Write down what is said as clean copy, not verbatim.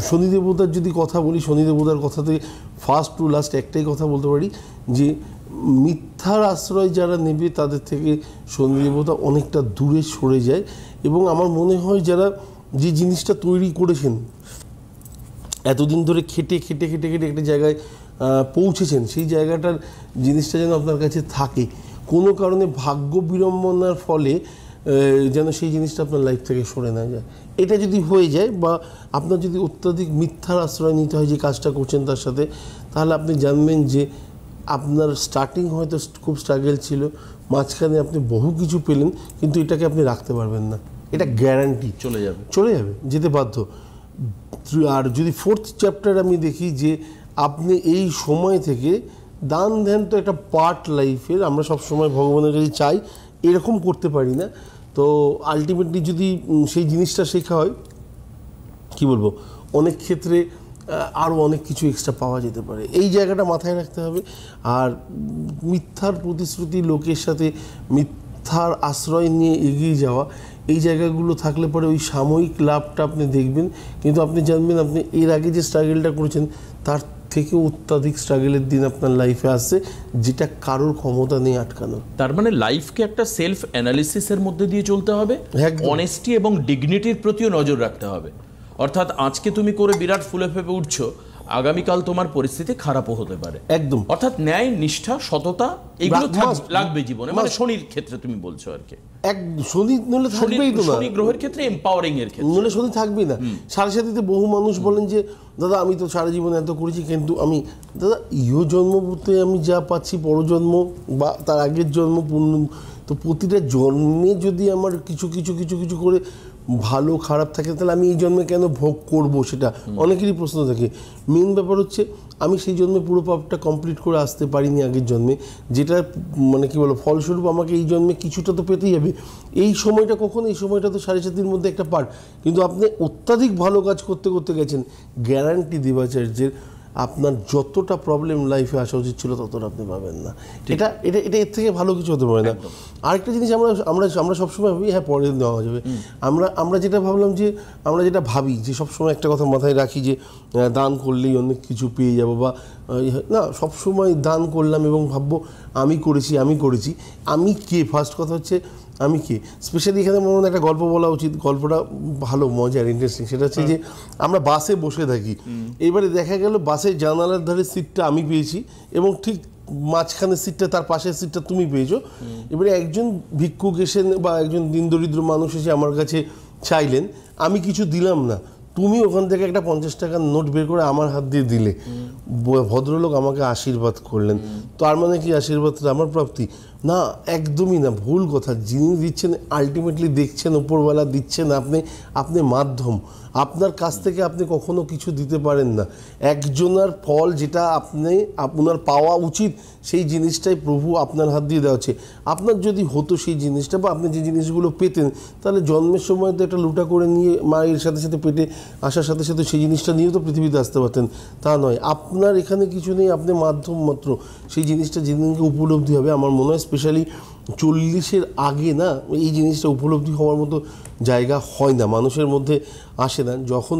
শনি দেবতার যদি কথা বলি, শনি দেবতার কথাতে ফার্স্ট টু লাস্ট একটাই কথা বলতে পারি যে মিথ্যার আশ্রয় যারা নেবে তাদের থেকে শনি দেবতা অনেকটা দূরে সরে যায়। এবং আমার মনে হয় যারা যে জিনিসটা তৈরি করেছেন, এতদিন ধরে খেটে খেটে খেটে খেটে একটা জায়গায় পৌঁছেছেন, সেই জায়গাটার জিনিসটা যেন আপনার কাছে থাকে, কোনো কারণে ভাগ্য বিড়ম্বনার ফলে যেন সেই জিনিসটা আপনার লাইফ থেকে সরে না যায়। এটা যদি হয়ে যায় বা আপনার যদি অত্যাধিক মিথ্যার আশ্রয় নিতে হয় যে কাজটা করছেন তার সাথে, তাহলে আপনি জানবেন যে আপনার স্টার্টিং হয়তো খুব স্ট্রাগল ছিল, মাঝখানে আপনি বহু কিছু পেলেন, কিন্তু এটাকে আপনি রাখতে পারবেন না, এটা গ্যারান্টি। চলে যাবে, যেতে বাধ্য। আর যদি ফোর্থ চ্যাপ্টার আমি দেখি যে আপনি এই সময় থেকে দান ধ্যান তো একটা পার্ট লাইফের, আমরা সবসময় ভগবানের কাছে চাই, এরকম করতে পারি না। তো আলটিমেটলি যদি সেই জিনিসটা শেখা হয়, কি বলবো, অনেক ক্ষেত্রে আরও অনেক কিছু এক্সট্রা পাওয়া যেতে পারে, এই জায়গাটা মাথায় রাখতে হবে। আর মিথ্যার প্রতিশ্রুতি, লোকের সাথে মিথ্যার আশ্রয় নিয়ে এগিয়ে যাওয়া, এই জায়গাগুলো থাকলে পরে ওই সাময়িক লাভটা আপনি দেখবেন, কিন্তু আপনি জানবেন আপনি এর আগে যে স্ট্রাগলটা করেছেন তার থেকে অত্যাধিক স্ট্রাগলের দিন আপনার লাইফে আসছে, যেটা কারোর ক্ষমতা নেই আটকানো। তার মানে লাইফকে একটা সেলফ অ্যানালিসিসের মধ্যে দিয়ে চলতে হবে, অনেস্টি এবং ডিগনিটির প্রতিও নজর রাখতে হবে। অর্থাৎ আজকে তুমি করে বিরাট ফুলে ফেপে উঠছো, আগামীকাল তোমার পরিস্থিতি খারাপও হতে পারে। একদম। অর্থাৎ ন্যায়, নিষ্ঠা, সততা এগুলো লাগবে জীবনে, মানে শনির ক্ষেত্রে তুমি বলছো আর কি। শনি নলে থাকবেই তো না, শনি গ্রহের ক্ষেত্রে এম্পাওয়ারিং এর ক্ষেত্রে নলে শনি থাকবেই না। সাড়ে সাথীতে বহু মানুষ বলেন যে দাদা আমি তো সারা জীবন এত করেছি, কিন্তু আমি দাদা ইহ জন্মতে আমি যা পাচ্ছি, পরজন্ম বা তার আগের জন্ম পূর্ণ, তো প্রতিটা জন্মে যদি আমার কিছু কিছু কিছু কিছু করে ভালো খারাপ থাকে, তাহলে আমি এই জন্মে কেন ভোগ করব, সেটা অনেকেরই প্রশ্ন থাকে। মেন ব্যাপার হচ্ছে আমি সেই জন্মে পুরো পাপটা কমপ্লিট করে আসতে পারিনি আগের জন্মে, যেটা মানে কি বলো ফলস্বরূপ আমাকে এই জন্মে কিছুটা তো পেতেই হবে। এই সময়টা কখন, এই সময়টা তো সাড়ে সাতির মধ্যে একটা পার্ট, কিন্তু আপনি অত্যাধিক ভালো কাজ করতে করতে গেছেন, গ্যারান্টি দেবাচার্যের আপনার যতটা প্রবলেম লাইফে আসা উচিত ছিল ততটা আপনি পাবেন না। এটা এটা এটা এর থেকে ভালো কিছু হতে পারে না। আরেকটা জিনিস আমরা আমরা আমরা সবসময় ভাবি হ্যাঁ পরে দেওয়া যাবে, আমরা যেটা ভাবলাম যে আমরা যেটা ভাবি যে সবসময় একটা কথা মাথায় রাখি যে দান করলেই অনেক কিছু পেয়ে যাবো, বা না, সবসময় দান করলাম এবং ভাববো আমি করেছি আমি কে, ফার্স্ট কথা হচ্ছে আমি কে। স্পেশালি এখানে মনে হয় একটা গল্প বলা উচিত, গল্পটা ভালো মজার ইন্টারেস্টিং। সেটা হচ্ছে যে আমরা বাসে বসে থাকি, এবারে দেখা গেল বাসের জানালার ধারে সিটটা আমি পেয়েছি এবং ঠিক মাঝখানের সিটটা, তার পাশের সিটটা তুমি পেয়েছো। এবারে একজন ভিক্ষুক এসে বা একজন দিনদরিদ্র মানুষ এসে আমার কাছে চাইলেন, আমি কিছু দিলাম না, তুমি ওখান থেকে একটা 50 টাকার নোট বের করে আমার হাত দিয়ে দিলে, ভদ্রলোক আমাকে আশীর্বাদ করলেন। তার মানে কি আশীর্বাদটা আমার প্রাপ্তি? না, একদমই না, ভুল কথা। যিনি দিচ্ছেন আলটিমেটলি দেখছেন ওপরওয়ালা দিচ্ছেন, আপনি মাধ্যম। আপনার কাছ থেকে আপনি কখনো কিছু দিতে পারেন না। একজনের ফল যেটা আপনার পাওয়া উচিত, সেই জিনিসটাই প্রভু আপনার হাত দিয়ে দেওয়া হচ্ছে। আপনার যদি হতো সেই জিনিসটা, বা আপনি যে জিনিসগুলো পেতেন, তাহলে জন্মের সময় তো একটা লুটা করে নিয়ে মায়ের সাথে সাথে পেটে আসার সাথে সাথে সেই জিনিসটা নিয়েও তো পৃথিবীতে আসতে পারতেন, তা নয়। আপনার এখানে কিছু নেই, আপনি মাধ্যম মাত্র। সেই জিনিসটা যেদিনকে উপলব্ধি হবে, আমার মনে হয় স্পেশালি 40-এর আগে না, এই জিনিসটা উপলব্ধি হওয়ার মতো জায়গা হয় না, মানুষের মধ্যে আসে না। যখন